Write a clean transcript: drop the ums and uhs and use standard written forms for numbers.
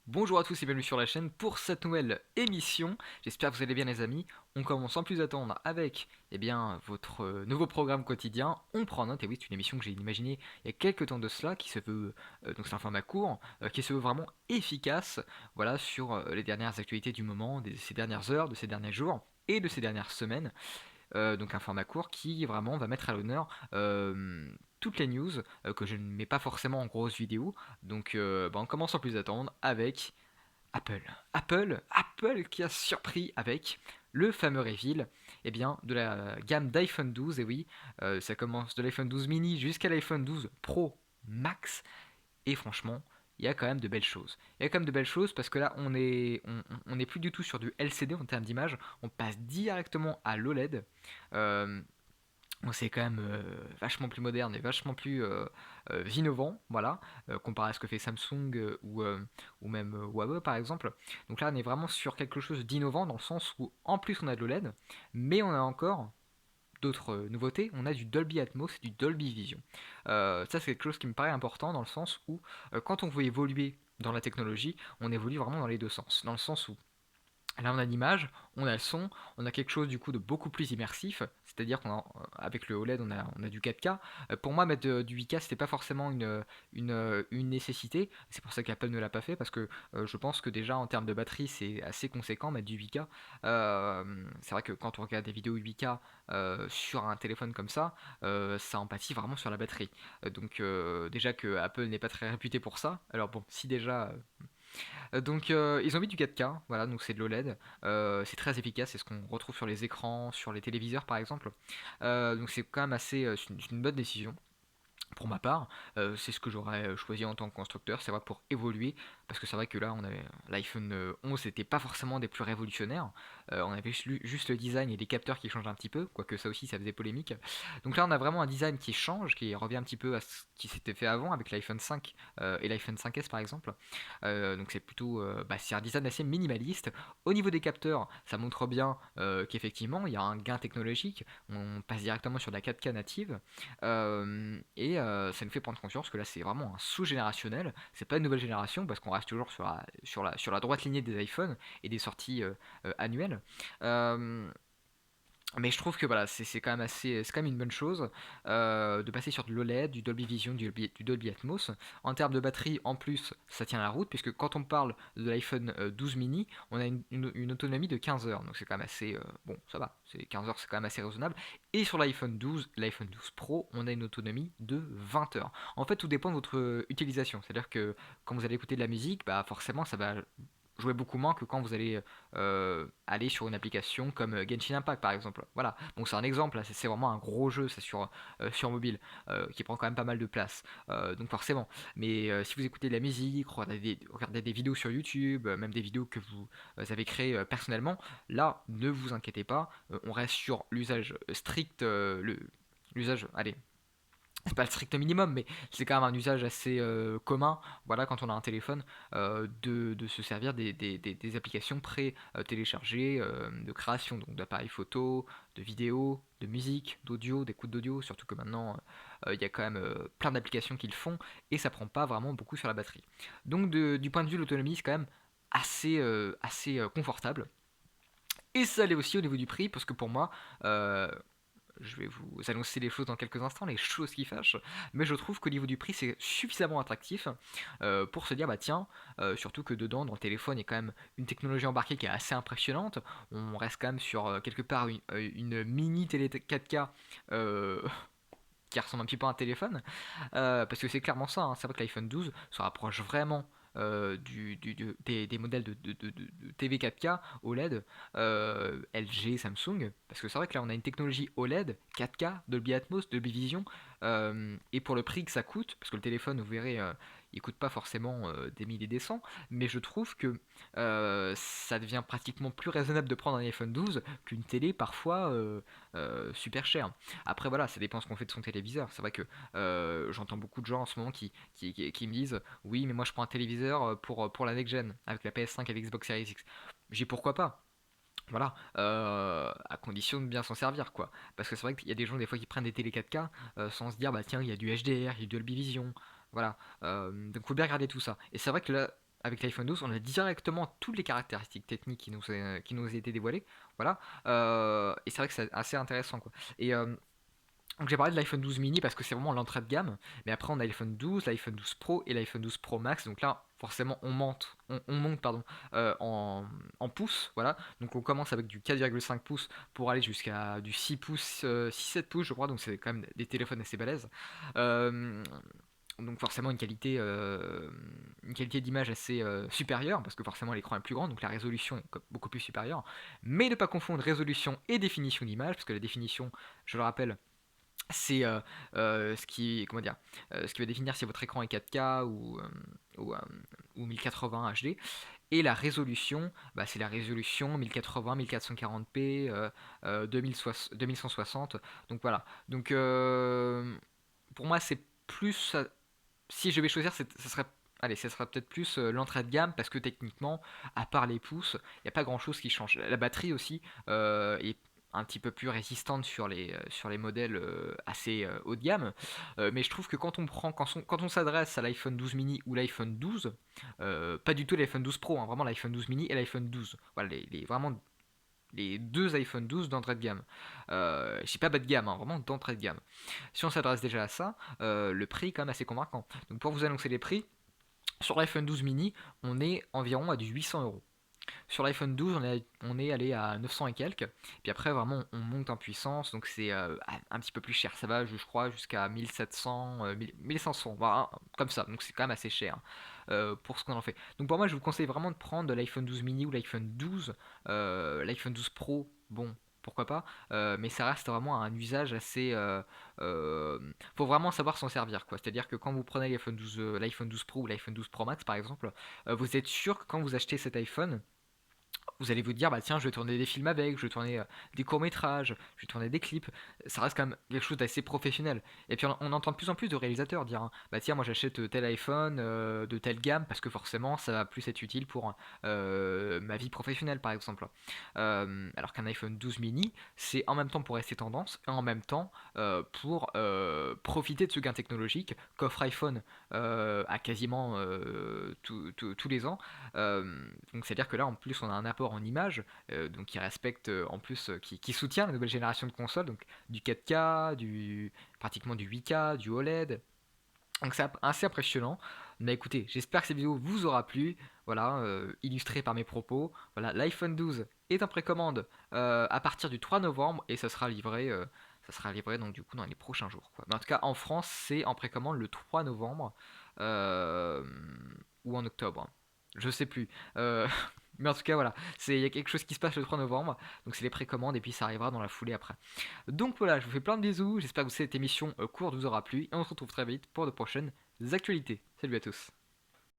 Bonjour à tous et bienvenue sur la chaîne pour cette nouvelle émission. J'espère que vous allez bien les amis. On commence sans plus attendre avec votre nouveau programme quotidien. On prend note, et oui c'est une émission que j'ai imaginée il y a quelques temps de cela, qui se veut, donc c'est un format court, qui se veut vraiment efficace, voilà, sur les dernières actualités du moment, de ces dernières heures, de ces derniers jours et de ces dernières semaines. Donc un format court qui vraiment va mettre à l'honneur toutes les news que je ne mets pas forcément en grosse vidéo. Donc on commence sans plus attendre avec Apple. Apple qui a surpris avec le fameux reveal de la gamme d'iPhone 12. Et oui, ça commence de l'iPhone 12 mini jusqu'à l'iPhone 12 Pro Max. Et franchement, il y a quand même de belles choses. Il y a quand même de belles choses parce que là, on est plus du tout sur du LCD en termes d'image. On passe directement à l'OLED. Euh, donc c'est quand même vachement plus moderne et vachement plus innovant, voilà, comparé à ce que fait Samsung ou même Huawei par exemple. Donc là on est vraiment sur quelque chose d'innovant dans le sens où en plus on a de l'OLED, mais on a encore d'autres nouveautés, on a du Dolby Atmos et du Dolby Vision. Ça c'est quelque chose qui me paraît important dans le sens où quand on veut évoluer dans la technologie, on évolue vraiment dans les deux sens. Dans le sens où là, on a l'image, on a le son, on a quelque chose du coup de beaucoup plus immersif, c'est-à-dire qu'avec le OLED, on a du 4K. Pour moi, mettre du 8K, c'était pas forcément une nécessité. C'est pour ça qu'Apple ne l'a pas fait, parce que je pense que déjà en termes de batterie, c'est assez conséquent mettre du 8K. C'est vrai que quand on regarde des vidéos 8K sur un téléphone comme ça empathie vraiment sur la batterie. Déjà que Apple n'est pas très réputé pour ça. Alors bon, si déjà ils ont mis du 4K, voilà, donc c'est de l'OLED. C'est très efficace, c'est ce qu'on retrouve sur les écrans, sur les téléviseurs par exemple. Donc c'est quand même c'est une bonne décision. Pour ma part, c'est ce que j'aurais choisi en tant que constructeur, c'est vrai pour évoluer, parce que c'est vrai que là, on avait l'iPhone 11 n'était pas forcément des plus révolutionnaires. On avait juste le design et les capteurs qui changent un petit peu, quoique ça aussi, ça faisait polémique. Donc là, on a vraiment un design qui change, qui revient un petit peu à ce qui s'était fait avant avec l'iPhone 5 et l'iPhone 5S par exemple. Donc c'est plutôt, c'est un design assez minimaliste. Au niveau des capteurs, ça montre bien qu'effectivement, il y a un gain technologique. On passe directement sur de la 4K native. Ça nous fait prendre conscience que là c'est vraiment un sous-générationnel, c'est pas une nouvelle génération parce qu'on reste toujours sur la droite lignée des iPhones et des sorties annuelles. Euh, mais je trouve que voilà, c'est quand même une bonne chose de passer sur de l'OLED, du Dolby Vision, du Dolby Atmos. En termes de batterie, en plus, ça tient la route, puisque quand on parle de l'iPhone 12 mini, on a une autonomie de 15 heures, donc c'est quand même assez bon, ça va, 15 heures, c'est quand même assez raisonnable. Et sur l'iPhone 12 Pro, on a une autonomie de 20 heures. En fait, tout dépend de votre utilisation, c'est-à-dire que quand vous allez écouter de la musique, bah forcément, ça va jouer beaucoup moins que quand vous allez aller sur une application comme Genshin Impact par exemple. Voilà, bon c'est un exemple, là, c'est vraiment un gros jeu ça sur mobile qui prend quand même pas mal de place. Donc forcément, mais si vous écoutez de la musique, regardez des vidéos sur YouTube, même des vidéos que vous avez créées personnellement, là ne vous inquiétez pas, on reste sur l'usage strict, l'usage, allez, c'est pas le strict minimum, mais c'est quand même un usage assez commun, voilà, quand on a un téléphone, de se servir des applications pré-téléchargées de création, donc d'appareils photo, de vidéo, de musique, d'audio, d'écoute d'audio, surtout que maintenant il y a quand même plein d'applications qui le font, et ça prend pas vraiment beaucoup sur la batterie. Donc du point de vue de l'autonomie, c'est quand même assez confortable. Et ça l'est aussi au niveau du prix, parce que pour moi, euh, je vais vous annoncer les choses dans quelques instants, les choses qui fâchent, mais je trouve qu'au niveau du prix c'est suffisamment attractif pour se dire bah tiens, surtout que dedans dans le téléphone il y a quand même une technologie embarquée qui est assez impressionnante, on reste quand même sur quelque part une mini télé 4K euh, qui ressemble un petit peu à un téléphone, parce que c'est clairement ça, hein. C'est vrai que l'iPhone 12 se rapproche vraiment des modèles de TV 4K OLED LG, Samsung, parce que c'est vrai que là on a une technologie OLED 4K, Dolby Atmos, Dolby Vision, et pour le prix que ça coûte, parce que le téléphone vous verrez il coûte pas forcément des milliers des cents, mais je trouve que ça devient pratiquement plus raisonnable de prendre un iPhone 12 qu'une télé parfois super chère. Après voilà, ça dépend ce qu'on fait de son téléviseur. C'est vrai que j'entends beaucoup de gens en ce moment qui me disent oui mais moi je prends un téléviseur pour la next gen avec la PS5 et l'Xbox Series X. J'ai pourquoi pas. Voilà, à condition de bien s'en servir quoi. Parce que c'est vrai qu'il y a des gens des fois qui prennent des télé 4K sans se dire bah tiens il y a du HDR, il y a du Dolby Vision. Voilà, donc faut bien regarder tout ça. Et c'est vrai que là avec l'iPhone 12, on a directement toutes les caractéristiques techniques qui nous ont été dévoilées. Voilà. Et c'est vrai que c'est assez intéressant, quoi. Et donc j'ai parlé de l'iPhone 12 mini parce que c'est vraiment l'entrée de gamme, mais après on a l'iPhone 12, l'iPhone 12 Pro et l'iPhone 12 Pro Max. Donc là, forcément, on monte pardon, en pouces, voilà. Donc on commence avec du 4,5 pouces pour aller jusqu'à du 6 pouces, 6-7 pouces, je crois. Donc c'est quand même des téléphones assez balèzes. Euh, donc forcément une qualité d'image assez supérieure, parce que forcément l'écran est plus grand, donc la résolution est beaucoup plus supérieure. Mais ne pas confondre résolution et définition d'image, parce que la définition, je le rappelle, c'est ce qui comment dire ce qui va définir si votre écran est 4K ou, euh, ou 1080 HD, et la résolution, bah, c'est la résolution 1080 1440p 2160. Donc voilà, donc pour moi c'est plus, si je vais choisir, ça serait, allez, ça sera peut-être plus l'entrée de gamme, parce que techniquement, à part les pouces, il n'y a pas grand-chose qui change. La batterie aussi est un petit peu plus résistante sur les modèles assez haut de gamme. Mais je trouve que quand on s'adresse à l'iPhone 12 mini ou l'iPhone 12, pas du tout l'iPhone 12 Pro, hein, vraiment l'iPhone 12 mini et l'iPhone 12. Voilà, vraiment les deux iPhone 12 d'entrée de gamme. Je dis pas bas de gamme, hein, vraiment d'entrée de gamme. Si on s'adresse déjà à ça, le prix est quand même assez convaincant. Donc pour vous annoncer les prix, sur l'iPhone 12 mini, on est environ à du 800 euros. Sur l'iPhone 12, on est allé à 900 et quelques. Puis après, vraiment, on monte en puissance. Donc c'est un petit peu plus cher. Ça va, je crois, jusqu'à 1700, 1500. Voilà, comme ça. Donc c'est quand même assez cher pour ce qu'on en fait. Donc pour moi, je vous conseille vraiment de prendre l'iPhone 12 mini ou l'iPhone 12. L'iPhone 12 Pro, bon, pourquoi pas. Mais ça reste vraiment un usage assez. Faut vraiment savoir s'en servir, quoi. C'est-à-dire que quand vous prenez l'iPhone 12 Pro ou l'iPhone 12 Pro Max, par exemple, vous êtes sûr que quand vous achetez cet iPhone, vous allez vous dire, bah tiens, je vais tourner des films avec, je vais tourner des courts-métrages, je vais tourner des clips. Ça reste quand même quelque chose d'assez professionnel. Et puis on entend de plus en plus de réalisateurs dire, hein, bah tiens, moi j'achète tel iPhone de telle gamme parce que forcément ça va plus être utile pour ma vie professionnelle, par exemple. Alors qu'un iPhone 12 mini, c'est en même temps pour rester tendance et en même temps pour profiter de ce gain technologique qu'offre iPhone à quasiment tous les ans. Donc c'est-à-dire que là en plus on a un apport en image, donc qui respecte en plus, qui soutient la nouvelle génération de consoles, donc du 4K, pratiquement du 8K, du OLED. Donc c'est assez impressionnant. Mais écoutez, j'espère que cette vidéo vous aura plu. Voilà, illustré par mes propos. Voilà, l'iPhone 12 est en précommande à partir du 3 novembre et ça sera livré donc du coup dans les prochains jours, quoi. Mais en tout cas en France c'est en précommande le 3 novembre euh, ou en octobre. Je sais plus. Mais en tout cas voilà, il y a quelque chose qui se passe le 3 novembre, donc c'est les précommandes et puis ça arrivera dans la foulée après. Donc voilà, je vous fais plein de bisous, j'espère que cette émission courte vous aura plu et on se retrouve très vite pour de prochaines actualités. Salut à tous.